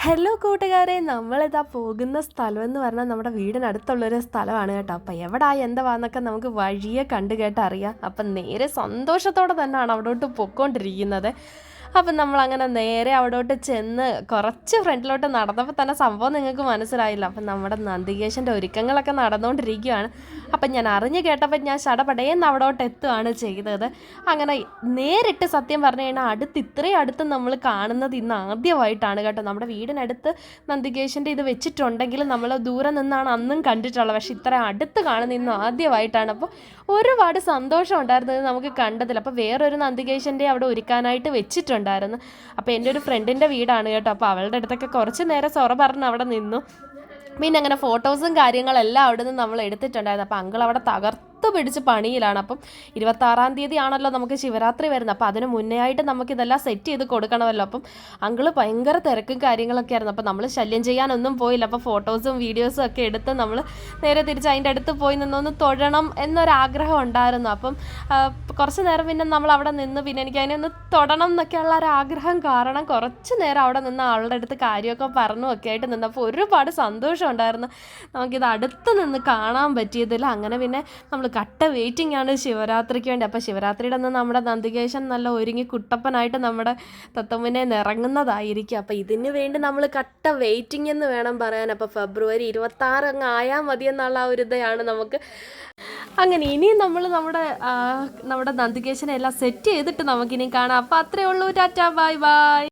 Hello കൂട്ടുകാരെ, നമ്മളിതാ പോകുന്ന സ്ഥലം എന്ന് പറഞ്ഞാൽ നമ്മുടെ വീടിനടുത്തുള്ളൊരു സ്ഥലമാണ് കേട്ടോ. അപ്പം എവിടാ എന്താവാന്നൊക്കെ നമുക്ക് വഴിയെ കണ്ടു കേട്ടറിയാം. അപ്പം നേരെ സന്തോഷത്തോടെ തന്നെയാണ് അവിടോട്ട് പൊയ്ക്കൊണ്ടിരിക്കുന്നത്. അപ്പം നമ്മളങ്ങനെ നേരെ അവിടോട്ട് ചെന്ന് കുറച്ച് ഫ്രണ്ടിലോട്ട് നടന്നപ്പോൾ തന്നെ സംഭവം നിങ്ങൾക്ക് മനസ്സിലായില്ല. അപ്പം നമ്മുടെ നന്ദികേശൻ്റെ ഒരുക്കങ്ങളൊക്കെ നടന്നുകൊണ്ടിരിക്കുകയാണ്. അപ്പം ഞാൻ അറിഞ്ഞു കേട്ടപ്പോൾ ഞാൻ ശടപടേന്ന് അവിടോട്ട് എത്തുകയാണ് ചെയ്തത്. അങ്ങനെ നേരിട്ട് സത്യം പറഞ്ഞു കഴിഞ്ഞാൽ ഇത്രയും അടുത്ത് നമ്മൾ കാണുന്നത് ഇന്ന് ആദ്യമായിട്ടാണ് കേട്ടോ. നമ്മുടെ വീടിനടുത്ത് നന്ദികേശൻ്റെ ഇത് വെച്ചിട്ടുണ്ടെങ്കിലും നമ്മൾ ദൂരെ നിന്നാണ് അന്നും കണ്ടിട്ടുള്ളത്. പക്ഷേ ഇത്ര അടുത്ത് കാണുന്ന ഇന്ന് ആദ്യമായിട്ടാണ്. അപ്പോൾ ഒരുപാട് സന്തോഷം ഉണ്ടായിരുന്നത് നമുക്ക് കണ്ടതിൽ. അപ്പോൾ വേറൊരു നന്ദികേശൻ്റെ അവിടെ ഒരുക്കാനായിട്ട് വെച്ചിട്ടുണ്ടായിരുന്നു. അപ്പോൾ എൻ്റെ ഒരു ഫ്രണ്ടിൻ്റെ വീടാണ് കേട്ടോ. അപ്പോൾ അവളുടെ അടുത്തൊക്കെ കുറച്ച് നേരം സൊറ പറഞ്ഞ് അവിടെ നിന്നു. പിന്നെ അങ്ങനെ ഫോട്ടോസും കാര്യങ്ങളെല്ലാം അവിടെ നിന്ന് നമ്മൾ എടുത്തിട്ടുണ്ടായിരുന്നു. അപ്പോൾ അങ്കിൾ അവിടെ പിടിച്ച് പണിയിലാണ്. അപ്പം 26-ാം തീയതി ആണല്ലോ നമുക്ക് ശിവരാത്രി വരുന്നത്. അപ്പോൾ അതിന് മുന്നേ ആയിട്ട് നമുക്കിതെല്ലാം സെറ്റ് ചെയ്ത് കൊടുക്കണമല്ലോ. അപ്പം അങ്കിള് ഭയങ്കര തിരക്കും കാര്യങ്ങളൊക്കെ ആയിരുന്നു. അപ്പം നമ്മൾ ശല്യം ചെയ്യാനൊന്നും പോയില്ല. അപ്പോൾ ഫോട്ടോസും വീഡിയോസും ഒക്കെ എടുത്ത് നമ്മൾ നേരെ തിരിച്ച് അതിൻ്റെ അടുത്ത് പോയി നിന്നൊന്ന് തൊഴണം എന്നൊരാഗ്രഹം ഉണ്ടായിരുന്നു. അപ്പം കുറച്ച് നേരം പിന്നെ നമ്മൾ അവിടെ നിന്ന് പിന്നെ എനിക്ക് അതിനെ ഒന്ന് തൊടണം എന്നൊക്കെയുള്ള ഒരു ആഗ്രഹം കാരണം കുറച്ച് നേരം അവിടെ നിന്ന് ആളുടെ അടുത്ത് കാര്യമൊക്കെ പറഞ്ഞു ഒക്കെ ആയിട്ട് നിന്നപ്പോൾ ഒരുപാട് സന്തോഷം ഉണ്ടായിരുന്നു. നമുക്കിത് അടുത്ത് നിന്ന് കാണാൻ പറ്റിയതിൽ. അങ്ങനെ പിന്നെ നമ്മൾ കട്ട വെയിറ്റിംഗ് ആണ് ശിവരാത്രിക്ക് വേണ്ടി. അപ്പോൾ ശിവരാത്രിയുടെ അന്ന് നമ്മുടെ നന്ദികേശൻ നല്ല ഒരുങ്ങി കുട്ടപ്പനായിട്ട് നമ്മുടെ തത്തമ്മനെ നിറങ്ങുന്നതായിരിക്കും. അപ്പോൾ ഇതിന് വേണ്ടി നമ്മൾ കട്ട വെയിറ്റിംഗ് എന്ന് വേണം പറയാൻ. അപ്പോൾ ഫെബ്രുവരി 26 അങ്ങ് ആയാൽ മതി എന്നുള്ള ആ ഒരു ഇതാണ് നമുക്ക്. അങ്ങനെ ഇനിയും നമ്മൾ നമ്മുടെ നന്ദികേശനെ എല്ലാം സെറ്റ് ചെയ്തിട്ട് നമുക്കിനി കാണാം. അപ്പോൾ അത്രയേ ഉള്ളൂ. Tata, bye bye.